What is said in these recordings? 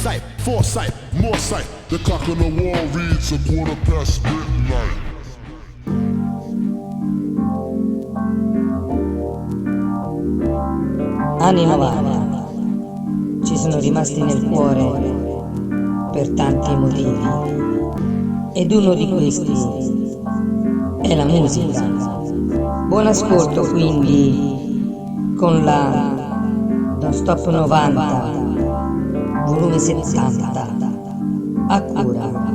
sight, foresight, more sight. The clock on the wall reads a midnight. Anni 90 ci sono rimasti nel cuore per tanti motivi ed uno di questi è la musica. Buon ascolto quindi con la Don't Stop 90 volume 70 a cura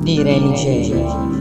di Reni J.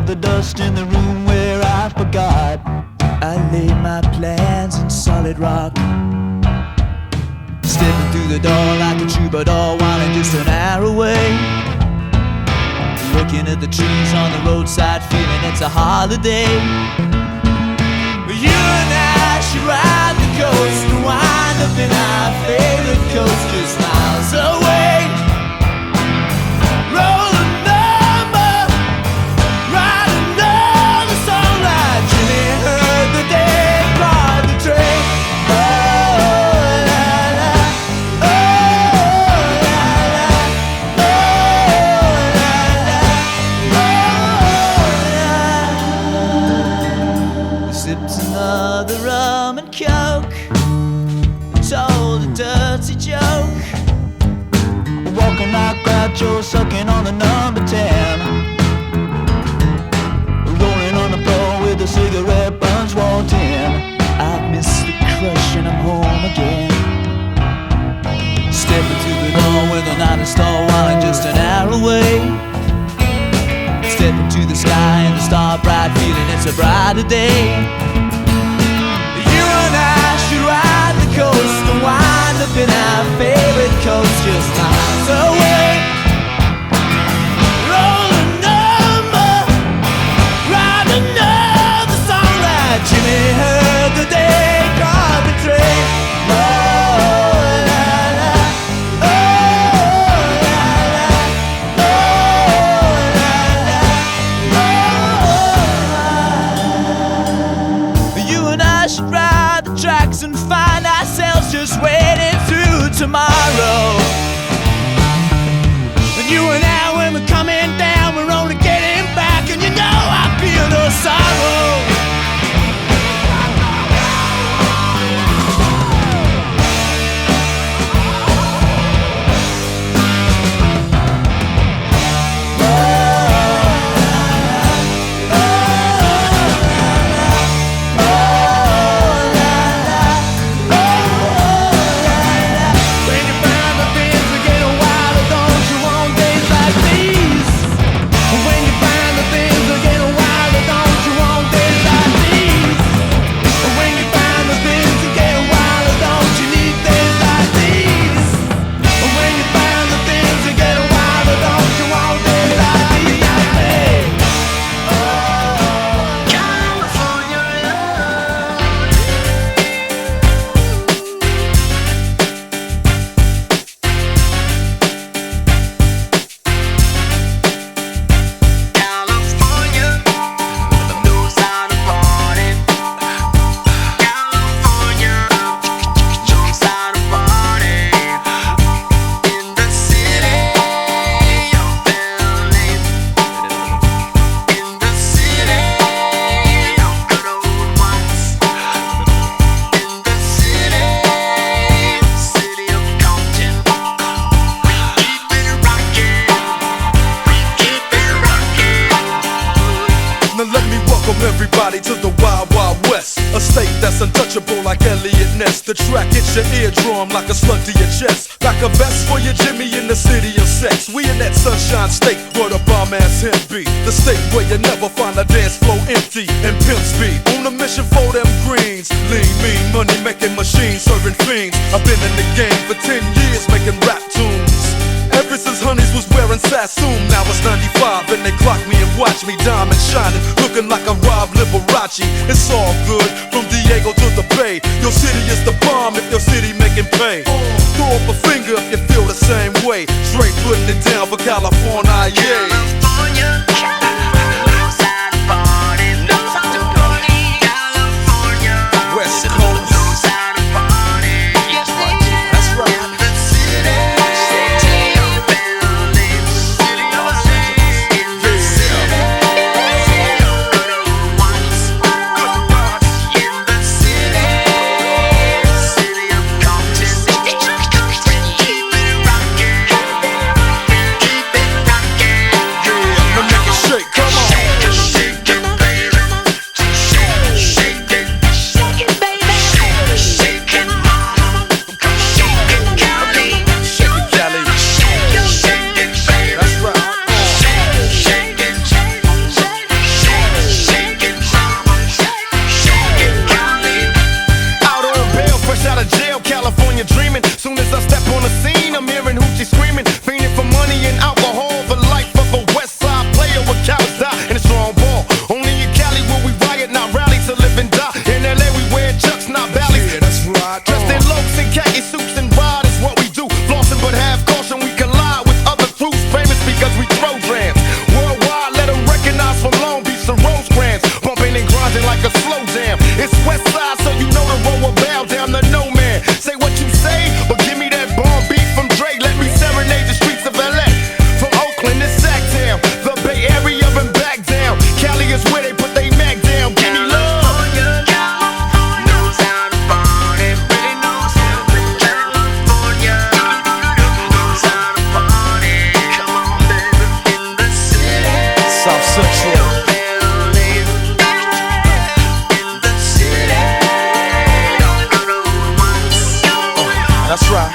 of the dust in the room where I forgot. I laid my plans in solid rock, stepping through the door like a troubadour, wanting just an hour away. Looking at the trees on the roadside, feeling it's a holiday. You and I should ride the coast and wind up in our favorite coast just miles away. Roll a number, ride another song like Jimmy heard the day, drive the train. Oh la la, oh la la, oh la la, oh la. Sipped another rum and coke, told a dirty joke, walking like Groucho, sucking on the number 10, rolling on the floor with the cigarette buns walked in. I miss the crush and I'm home again, stepping through the door with a night star wine just an hour away. Stepping to the sky and the star bright, feeling it's a brighter day. You and I should ride the coast and wind up in our favorite coast just miles away. Roll a number, ride another song like Jimmy heard the day, got the train. Oh la la, oh la la, oh la la, oh la. You and I should ride the tracks and find ourselves just waiting through tomorrow. And you and I, when we're coming down, we're only getting back, and you know I feel no sorrow. Everybody to the Wild Wild West, a state that's untouchable like Elliot Ness. The track hits your eardrum like a slug to your chest. Back a vest for your Jimmy in the city of sex. We in that sunshine state where the bomb ass him be. The state where you never find a dance floor empty and pimp speed. On a mission for them greens. Lean, mean, money making machines serving fiends. I've been in the game for 10 years making rap tunes. Ever since Honeys was wearing Sassoon, now it's 95 and they clock me and watch me diamond shining, looking like a Rob Liberace. It's all good from Diego to the Bay. Your city is the bomb if your city making pay. Throw up a finger if you feel the same way. Straight putting it down for California, yeah. West Coast. It's West Side, so you know the road will bow down to no man. Say what you say, but give me that bomb beat from Dre. Let me serenade the streets of LA. From Oakland to Sacktown, the Bay Area and back down. Cali is where they put they Mac down. Give me love. South Central. That's right.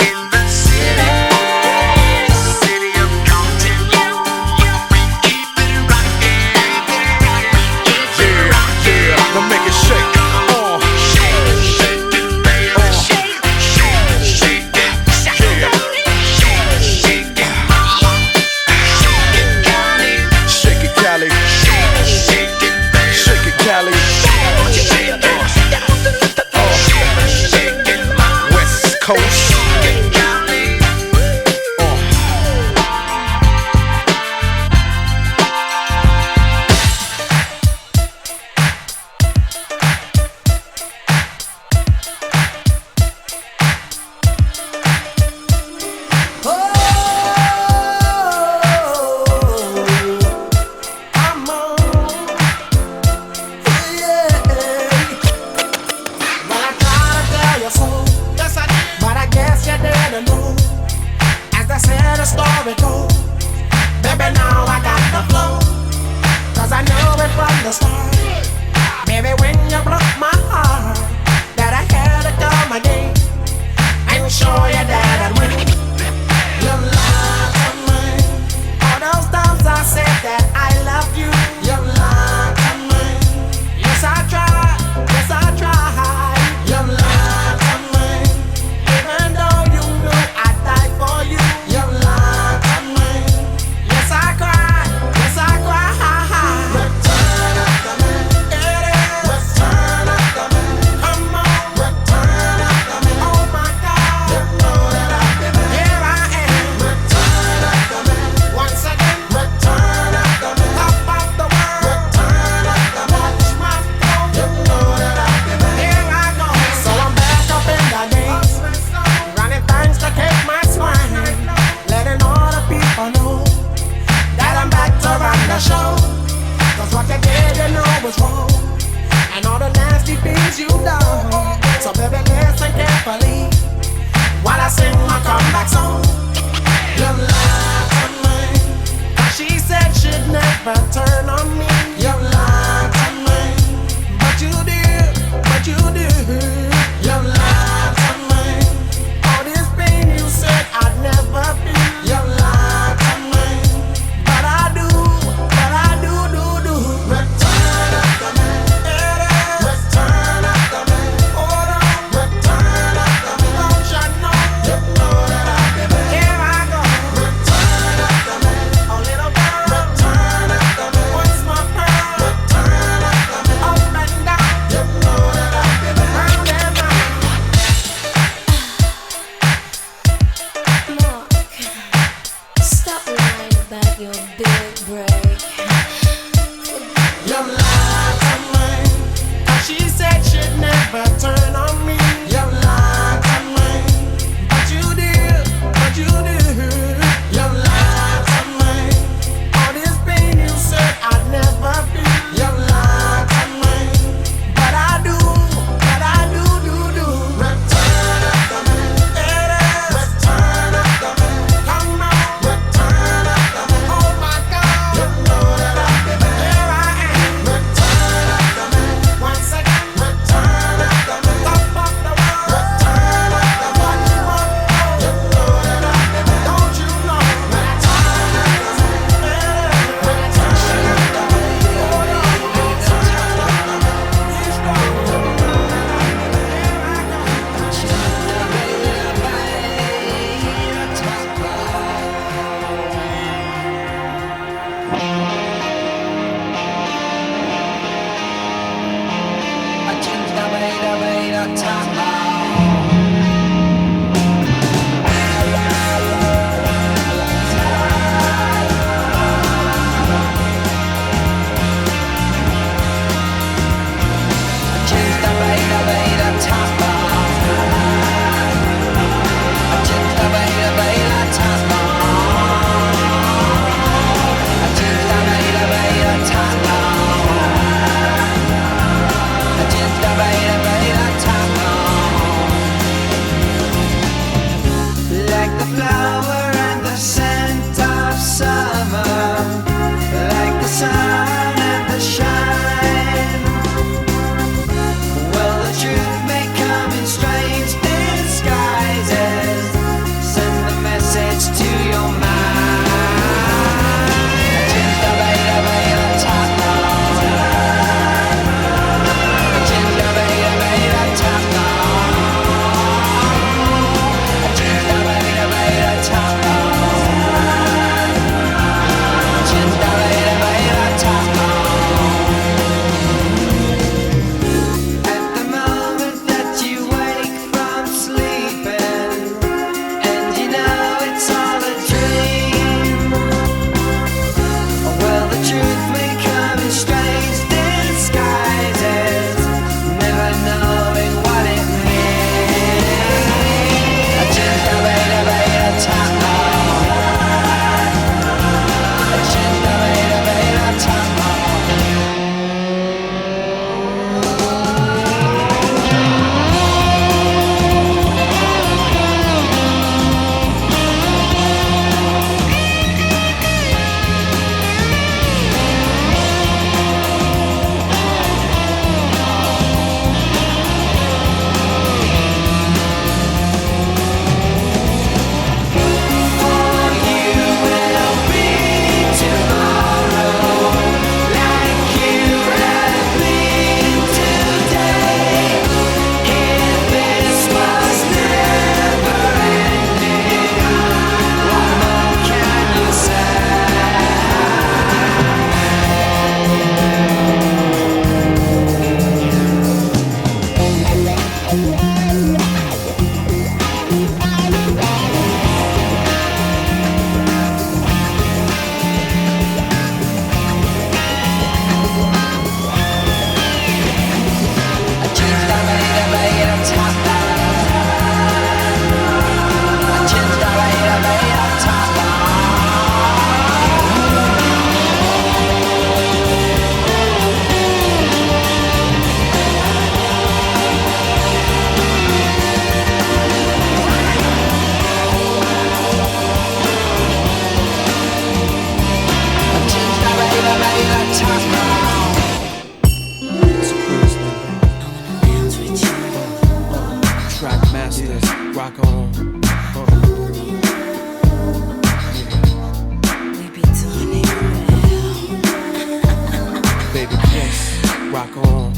Now make it shake. Shake it, Cali. Shake it, Cali. West Coast. Change the baby. Yes, rock on.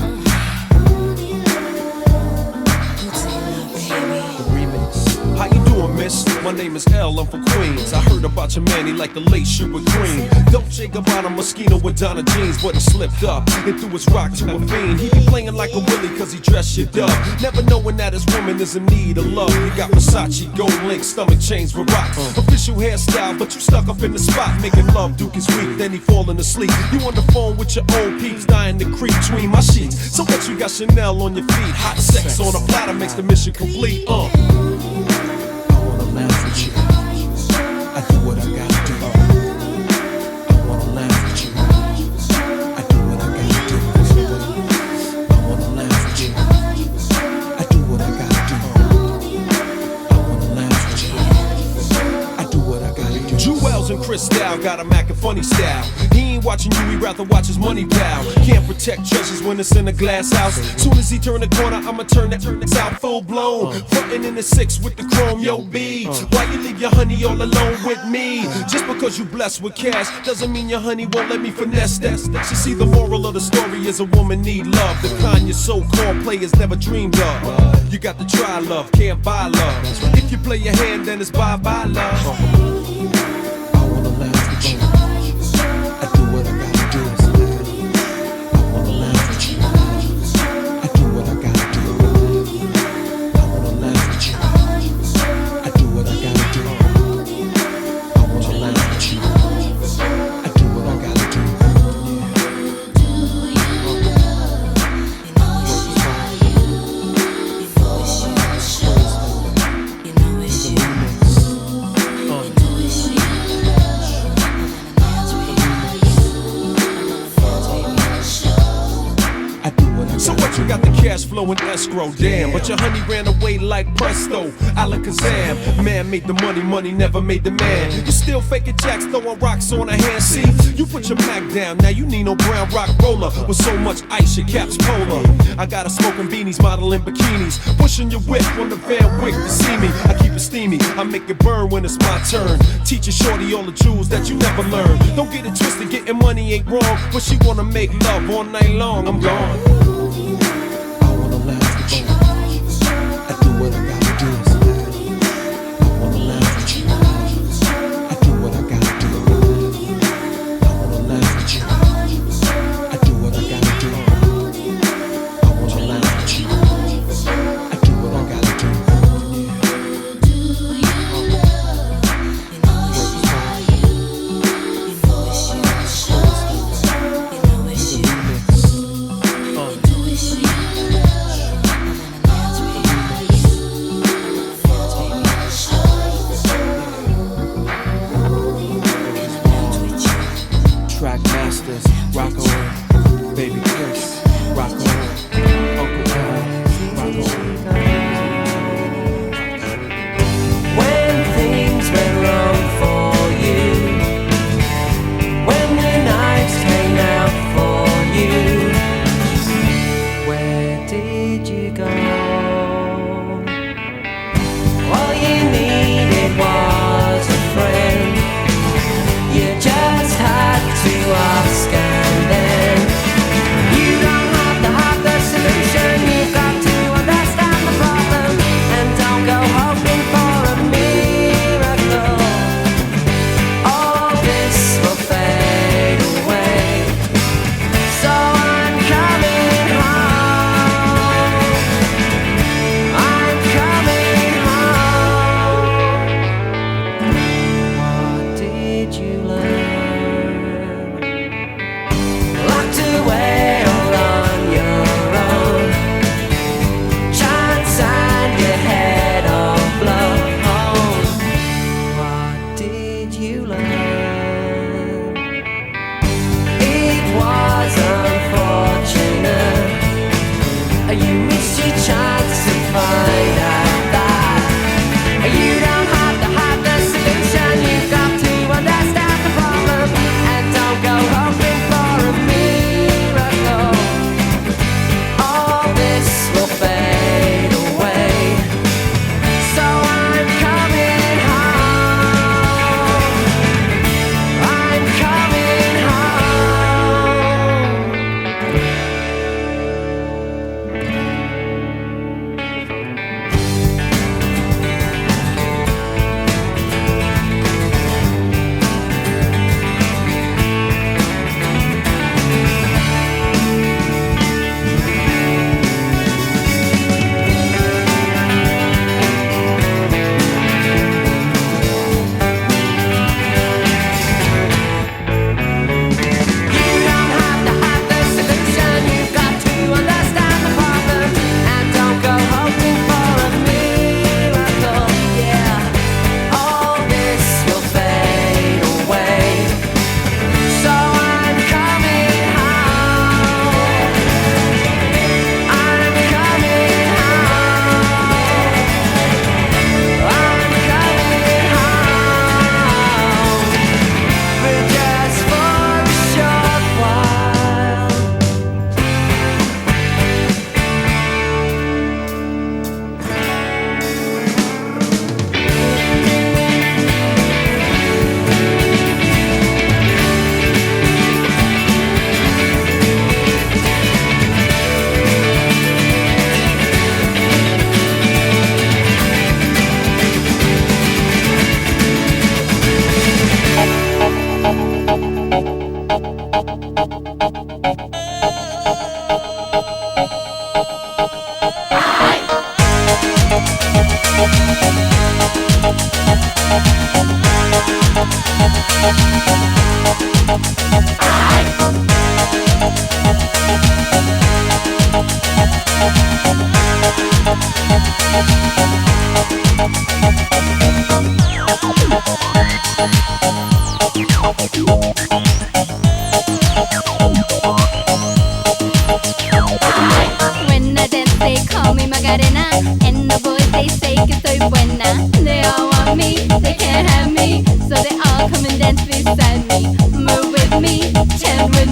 The remix. How you doing, miss? My name is L, I'm from Queens. I heard about your man, he like the late Sugar Green. Dolce Gabbana Moschino with Donna jeans, but he slipped up and threw his rock to a fiend. He be playing like a Willie cause he dressed shit up, never knowing that his woman is in need of love. He got Versace, gold link, stomach chains with rocks, official hairstyle, but you stuck up in the spot making love. Duke is weak, then he falling asleep. You on the phone with your old peeps, dying to creep between my sheets. So what you got Chanel on your feet? Hot sex on a platter makes the mission complete. I wanna laugh with you. I do what I gotta do. I wanna laugh with you. I do what I gotta do. I wanna laugh with you. I do what I gotta do. I wanna laugh with you. I do what I gotta do. Jewels and Cristal got a Mac and funny style. He ain't watching you, he rather watch his money pal. Can't protect treasures when it's in a glass house. Soon as he turn the corner, I'ma turn that out full blown. Frontin' in the 6 with the chrome, yo B. Why you leave your honey all alone with me? Just because you blessed with cash doesn't mean your honey won't let me finesse that. You see, the moral of the story is a woman need love, the kind your so-called players never dreamed of. You got to try love, can't buy love. If you play your hand, then it's bye-bye love. I wanna laugh with you. I do what I gotta do. I wanna laugh with you. I do what I gotta do. I wanna laugh with you. I do what I gotta do. I wanna laugh with you. I do what I gotta do. So what, you got the cash flow in escrow, damn. But your honey ran away like presto, Alakazam. Man made the money, money never made the man. You still faking jacks, throwing rocks on a hand. See, you put your Mac down, now you need no brown rock roller. With so much ice, your cap's polar. I got her smoking beanies, modeling bikinis, pushing your whip on the Van Wick to see me. I keep it steamy, I make it burn when it's my turn. Teaching shorty all the jewels that you never learned. Don't get it twisted, getting money ain't wrong, but she wanna make love all night long. I'm gone. I wanna laugh with you. I do what I gotta do. I wanna laugh with you. I do what I gotta do. I wanna laugh with you. I do what I gotta do. I wanna laugh with you. I do what I gotta do.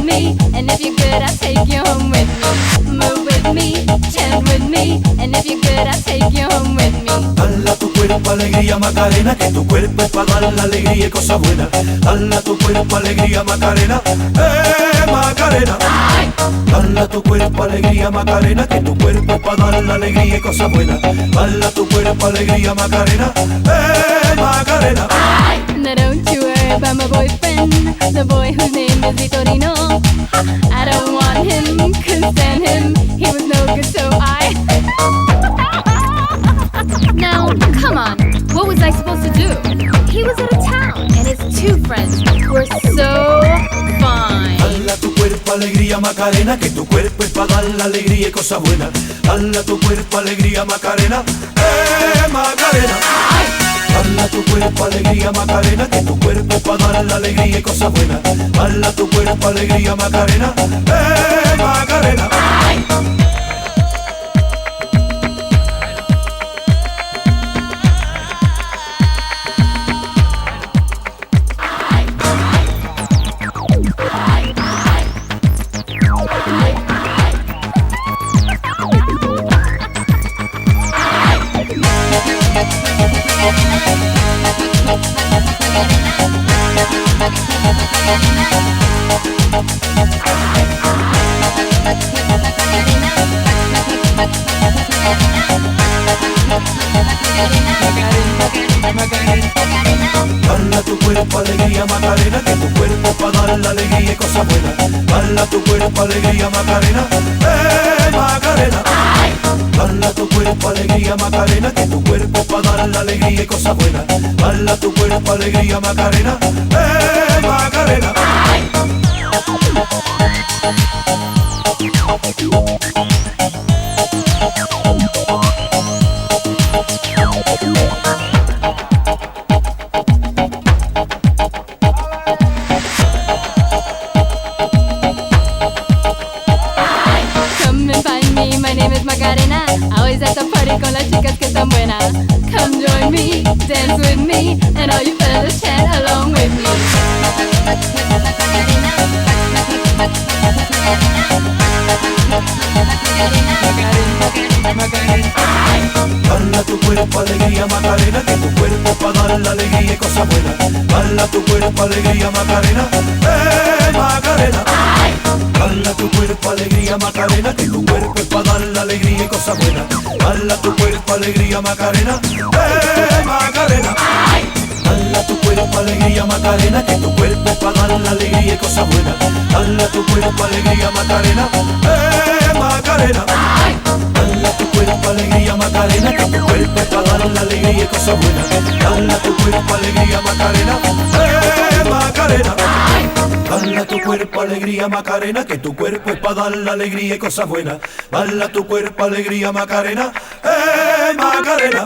me, and if you're good, I'll take you home with me. Move with me, chant with me, and if you're good, I'll take you home with me. Dala tu cuerpo alegría Macarena, que tu cuerpo es para dar la alegría y cosas buenas. Dala tu cuerpo alegría Macarena, Macarena. Dala tu cuerpo alegría Macarena, que tu cuerpo es para dar la alegría y cosas buenas. Dala tu cuerpo alegría Macarena, Macarena. Now don't you worry about my boyfriend, the boy whose name is Vitorino. I don't want him, couldn't stand him, he was no good, so I Now, come on, what was I supposed to do? He was out of town, and his two friends were so fine. Dala tu cuerpo alegría Macarena, que tu cuerpo es para dar la alegría y cosas buenas. Dala tu cuerpo alegría Macarena, Macarena. Dala tu cuerpo alegría Macarena, que tu cuerpo es para dar la alegría y cosas buenas. Dala tu cuerpo alegría Macarena, Macarena. Dala tu cuerpo alegría Macarena, que tu cuerpo es para dar la alegría y cosas buenas. Dala tu cuerpo alegría Macarena, Macarena. Dala tu cuerpo alegría Macarena, que tu cuerpo es para dar la alegría y cosas buenas. Dala tu cuerpo alegría Macarena, Macarena. Come and find me, my name is Macarena. Always at the party con las chicas que están buenas. Come join me, dance with me, and all you fellas chant along with me. Dala tu cuerpo alegría Macarena, que tu cuerpo es para dar la alegría y cosas buenas. Dala tu cuerpo alegría Macarena, Macarena. Dala tu cuerpo alegría Macarena, que tu cuerpo es para dar la alegría y cosas buenas. Dala tu cuerpo alegría Macarena, Macarena. Dala tu cuerpo alegría Macarena, que tu cuerpo es para dar la alegría y cosas buenas. Dala tu cuerpo alegría Macarena, Macarena. Dala tu cuerpo alegría Macarena, que tu cuerpo es para dar la alegría y cosas buenas. Dala tu cuerpo alegría Macarena, Macarena. Dala tu cuerpo alegría Macarena, que tu cuerpo es para dar la alegría y cosas buenas. Dala tu cuerpo alegría Macarena, Macarena.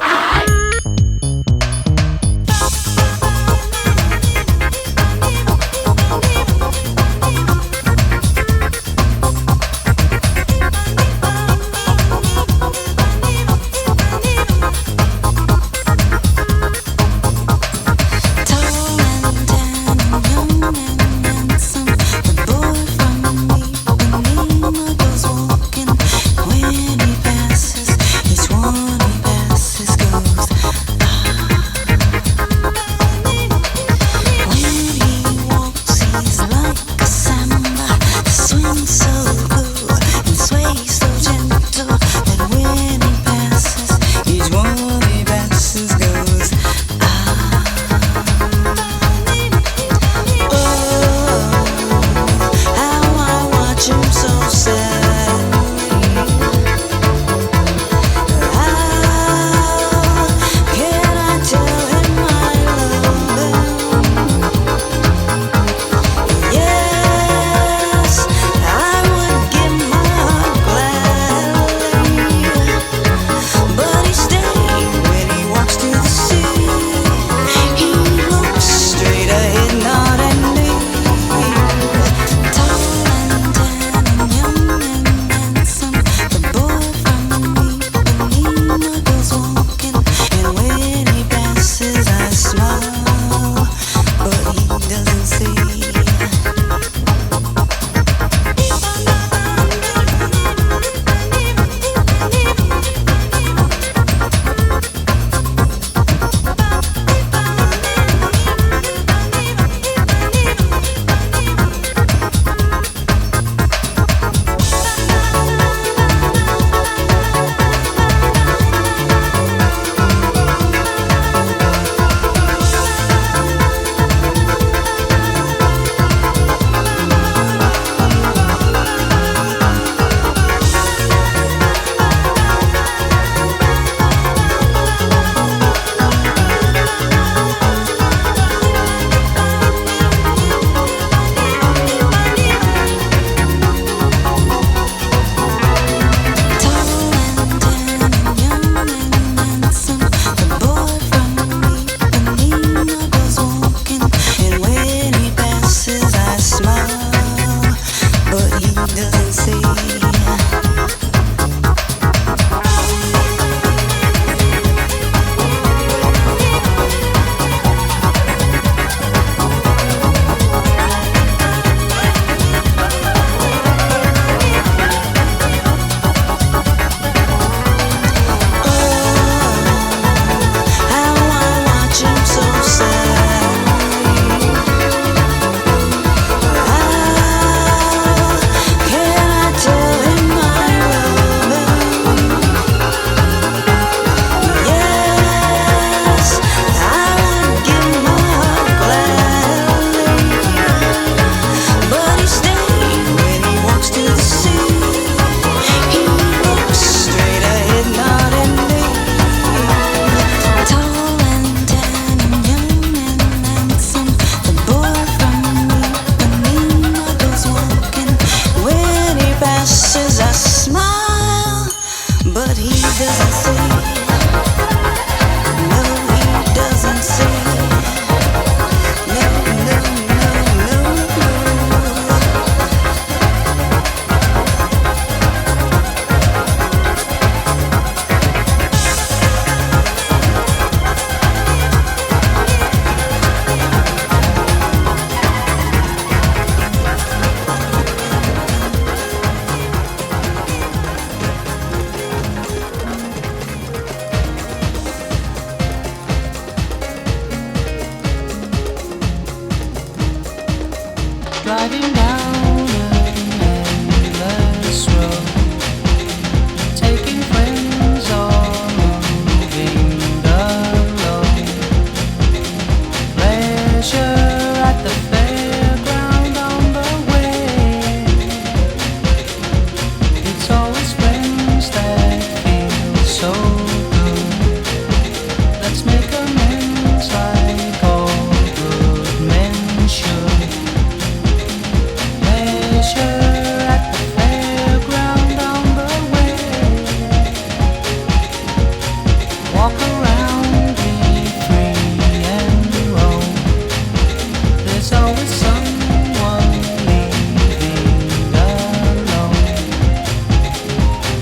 Yes, I Driving down an endless road, taking friends or moving alone. Pleasure at the fairground on the way. It's always friends that feel so good. Let's make amends like all good men should. At the fairground on the way. Walk around, be free and roam. There's always someone leaving alone.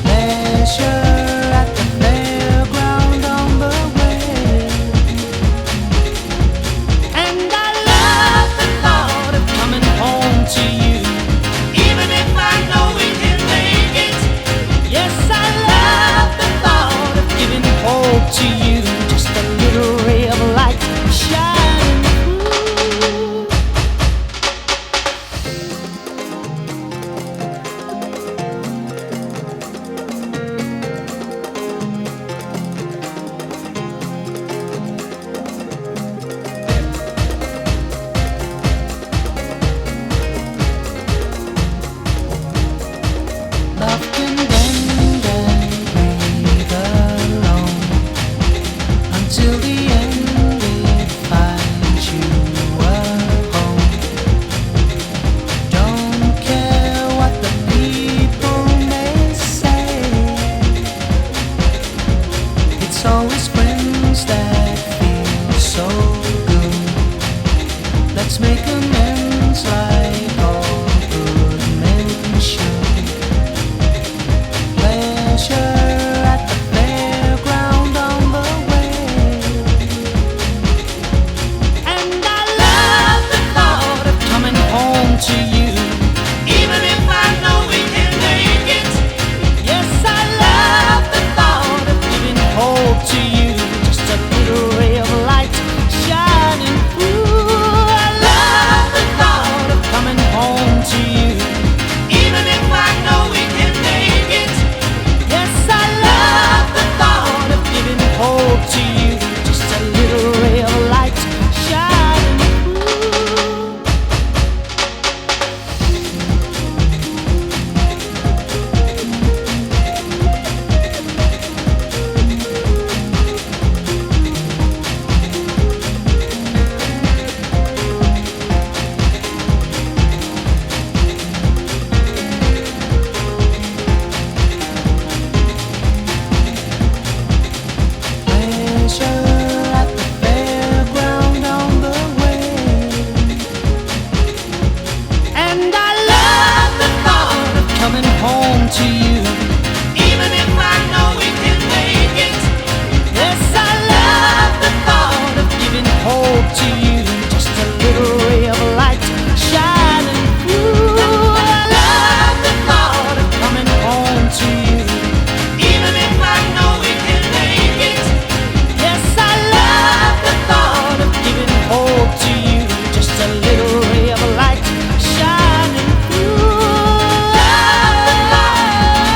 Pleasure at the fairground on the way. And I love the thought of coming home to you. To you, just a little ray of light shining through. Love can bend and breathe alone till the end it finds you at home. Don't care what the people may say. It's always friends that feel so good. Let's make amends like all good men should. Pleasure at the fairground on the way. Home to you, even if I know we can make it. Yes, I love the thought of giving hope to you, just a little ray of light shining through. I love the thought of coming home to you, even if I know we can make it. Yes, I love the thought of giving hope to you, just a little ray of light shining through. At the fairground on the way. And I love the thought of coming home to you, even if I know we can make it. Yes, I love the thought of giving hope to you, just a little ray of light shining through. I love the thought of coming home to you, even if I know we can make it. Yes, I love the thought of giving hope to you, just a little ray of light shining through. Love the thought.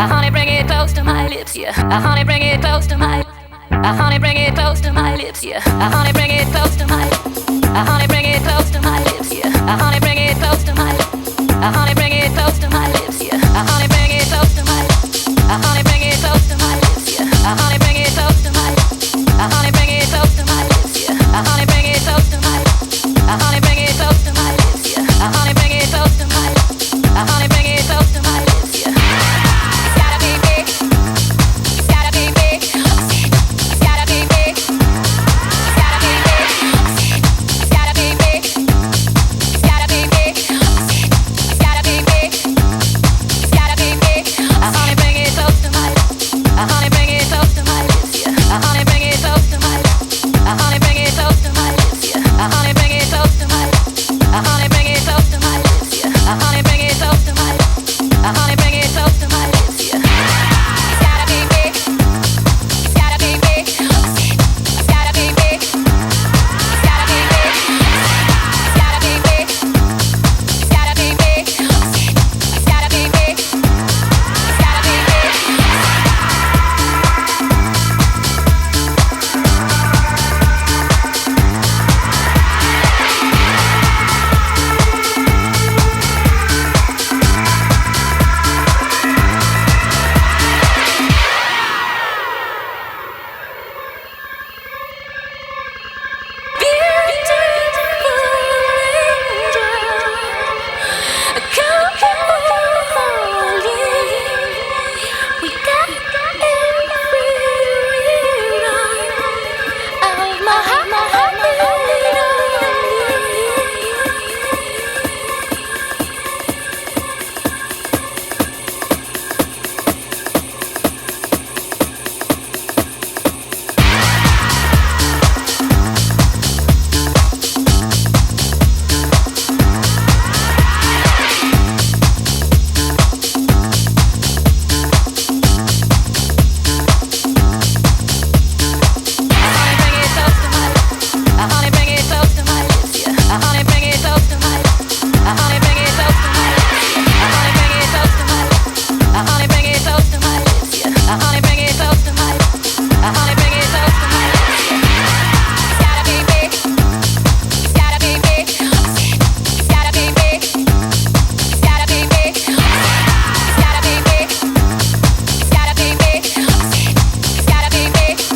honey, bring it close to my lips, yeah. Honey, bring it close to my. Honey, bring it close to my lips, yeah. Honey, bring it close to my. Honey, bring it close to my lips, yeah. Honey, bring it close to my. Honey, bring it close to my lips, yeah. Honey, bring it close to my. Honey, bring it close to my lips, yeah. Honey, bring it close to my. Honey, bring it close to my lips, yeah. Honey, bring it close to my. Honey, bring it close to my lips, yeah. Honey, bring it close to my. Honey, bring it close to my lips, yeah. It's gotta be big. It's gotta be big. It's gotta be big. It's gotta be big. It's gotta be big. It's gotta be big. It's gotta be big. It's gotta be big. Honey, bring it close to my. Honey, bring it close to my lips, yeah. Honey, bring it close to my. Honey, bring it close to my lips, yeah. Honey, bring it close to my. Honey, bring it close to my lips, yeah. Honey, bring it close to my. Honey, bring it close to my lips, yeah. It's gotta be big. It's gotta be big. It's gotta be big. It's gotta be big. It's gotta be big. It's gotta be big. It's gotta be big. It's gotta be big.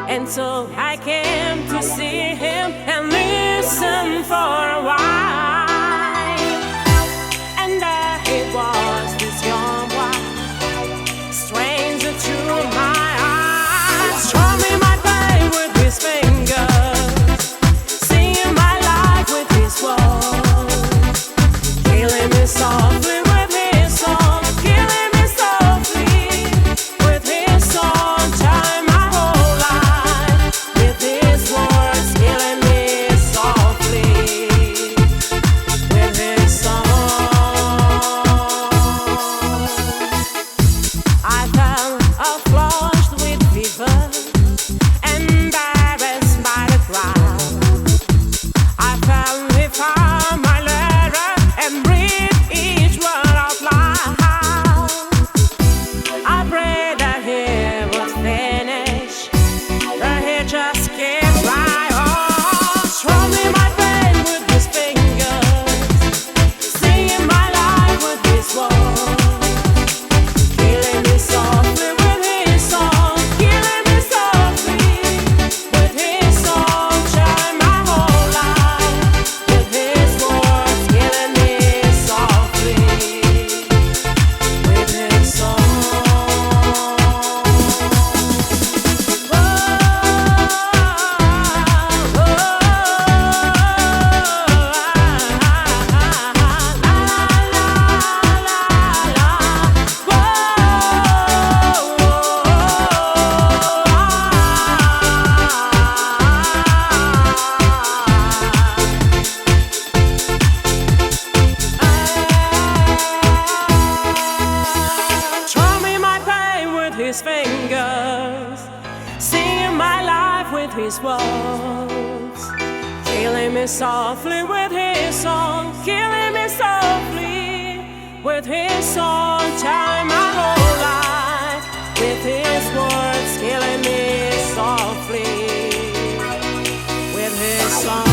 And so I came to see him and listen for a while. And there he was, this young boy, stranger to my eyes. Show me my pain with his fingers, singing my life with his words, killing me softly with his song, killing me softly with his song. Time my whole life with his words, killing me softly. his words, killing me softly with his song, killing me softly with his song, telling my whole life with his words, killing me softly with his song.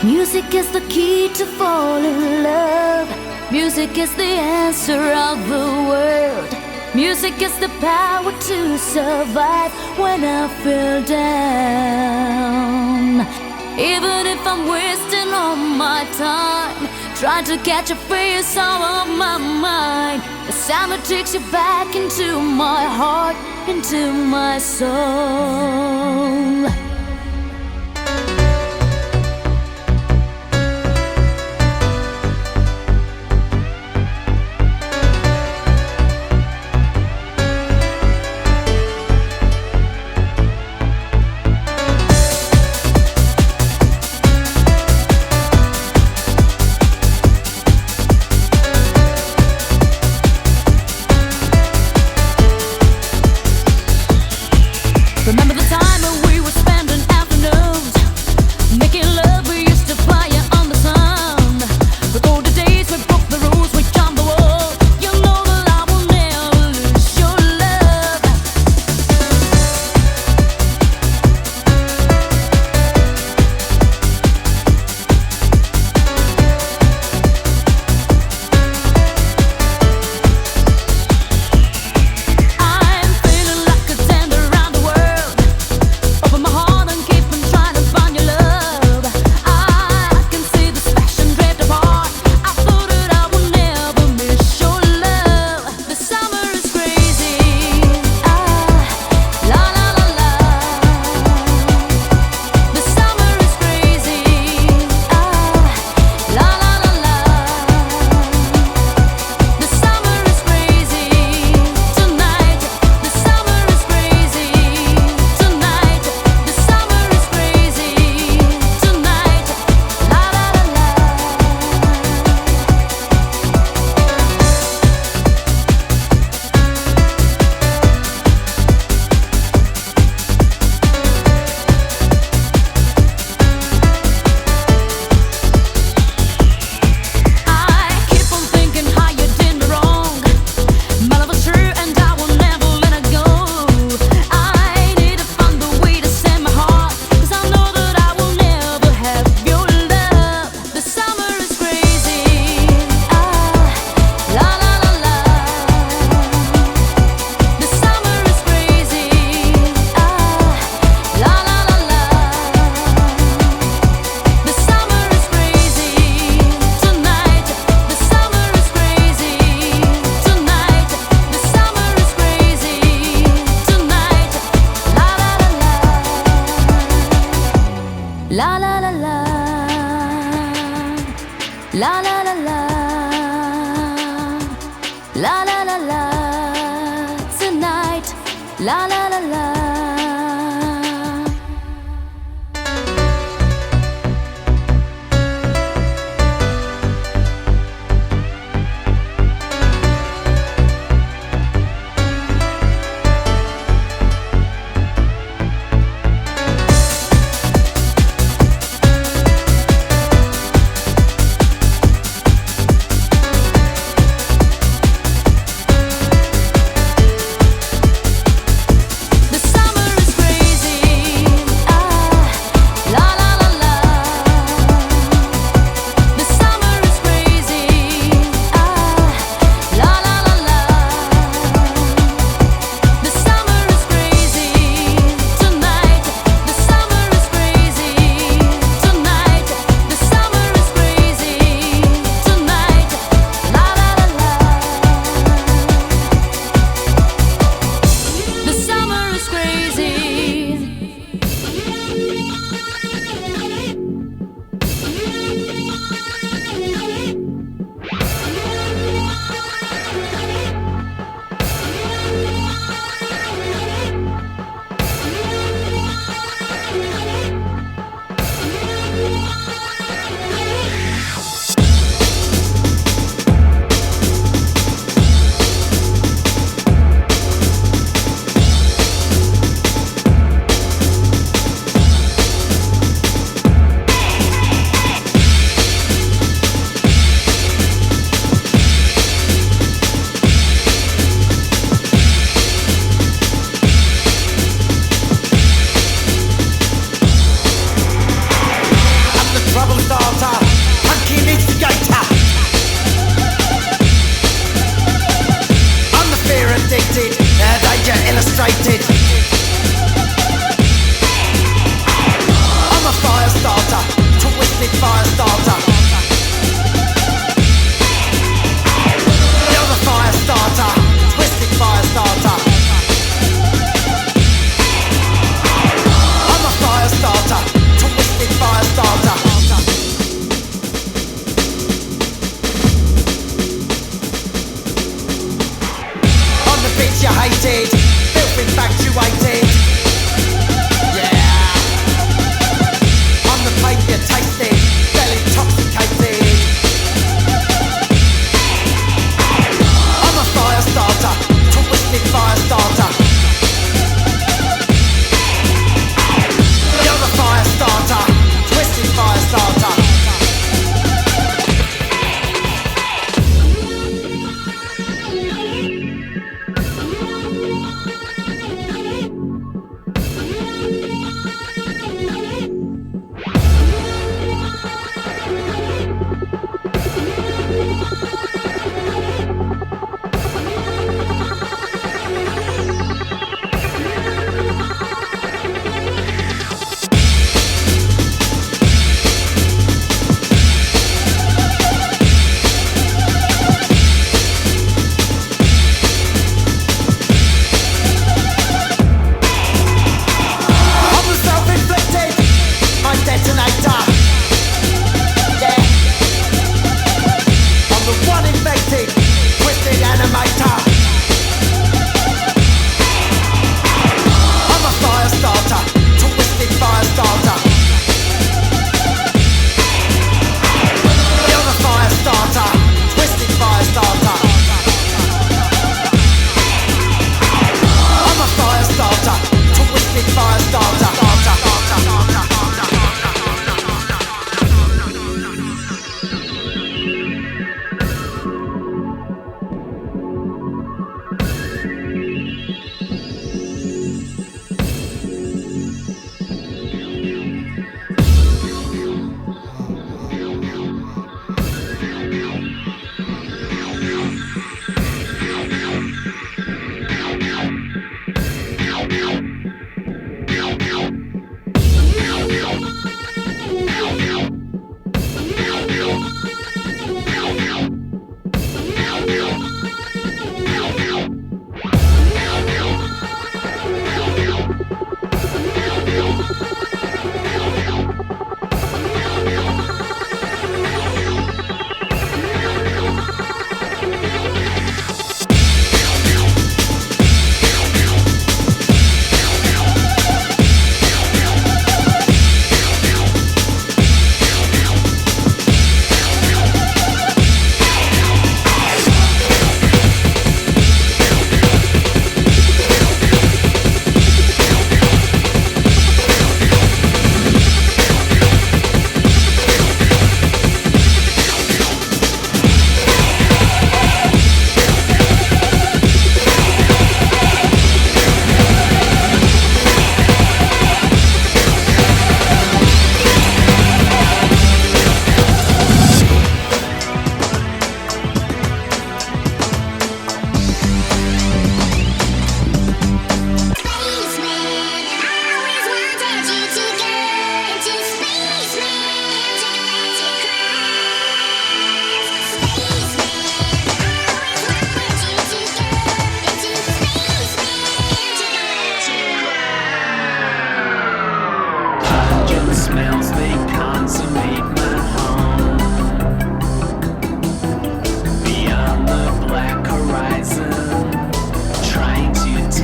Music is the key to fall in love. Music is the answer of the world. Music is the power to survive when I feel down. Even if I'm wasting all my time trying to catch a face out of my mind, the sound that takes you back into my heart, into my soul. La la la la. Illustrated. I'm a fire starter, twisted fire starter. You're the fire starter, twisted fire starter. I'm a fire starter, twisted fire starter. On the bitch you hated, infatuated, yeah. I'm the pain you tasted, well intoxicated. I'm a fire starter, twisted fire starter. You're the fire starter, twisted fire starter.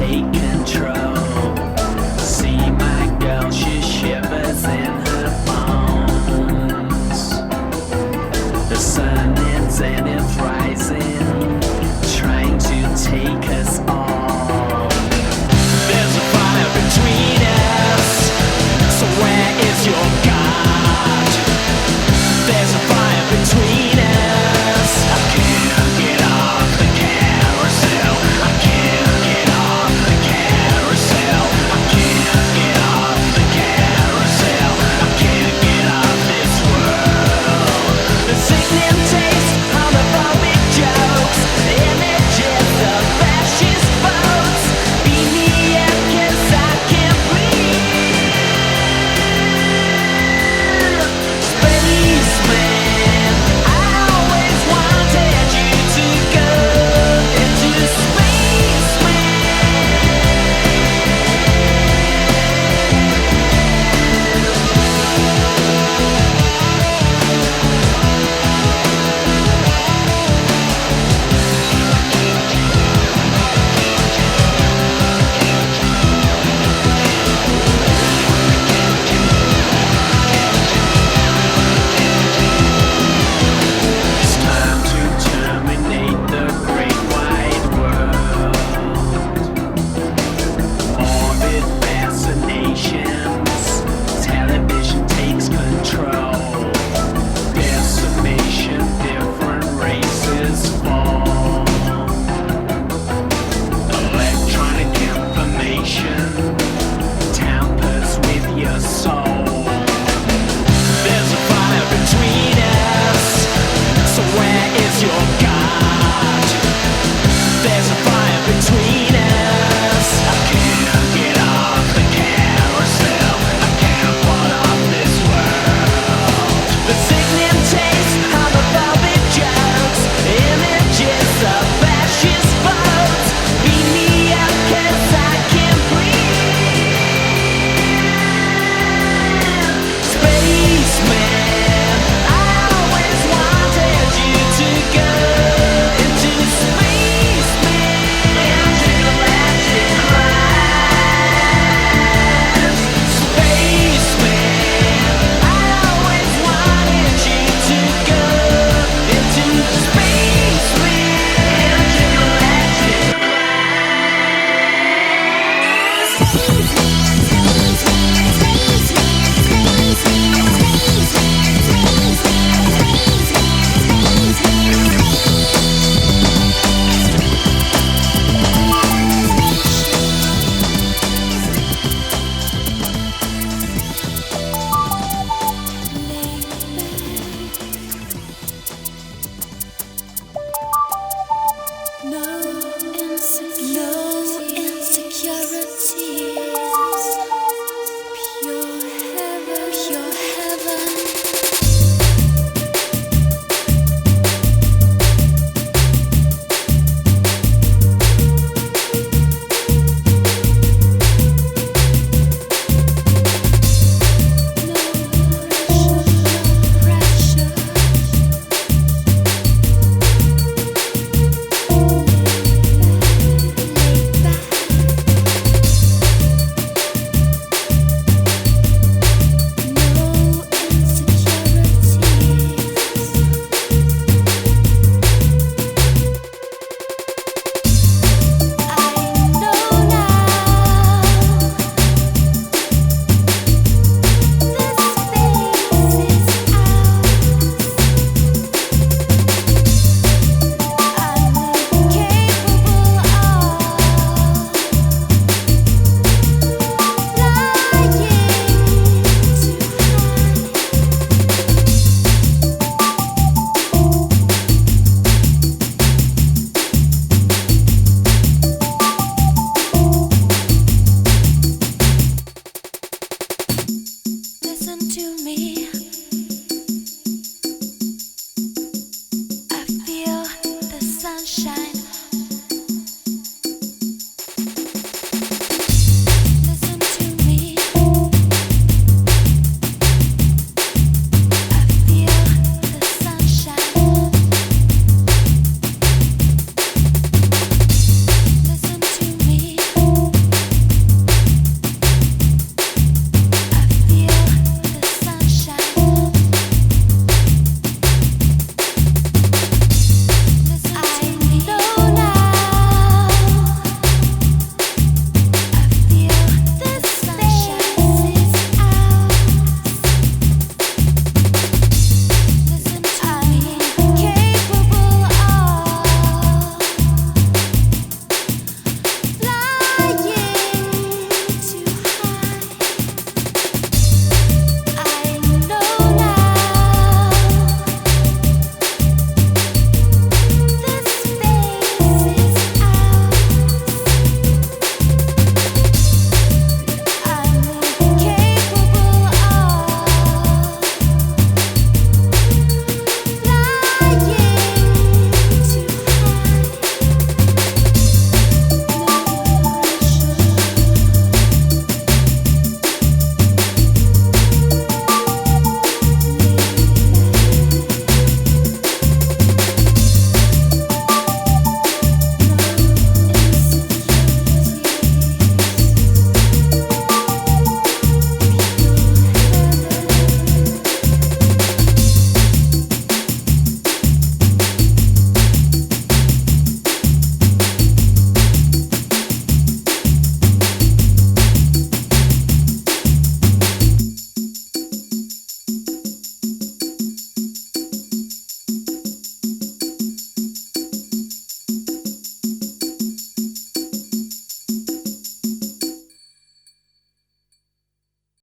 take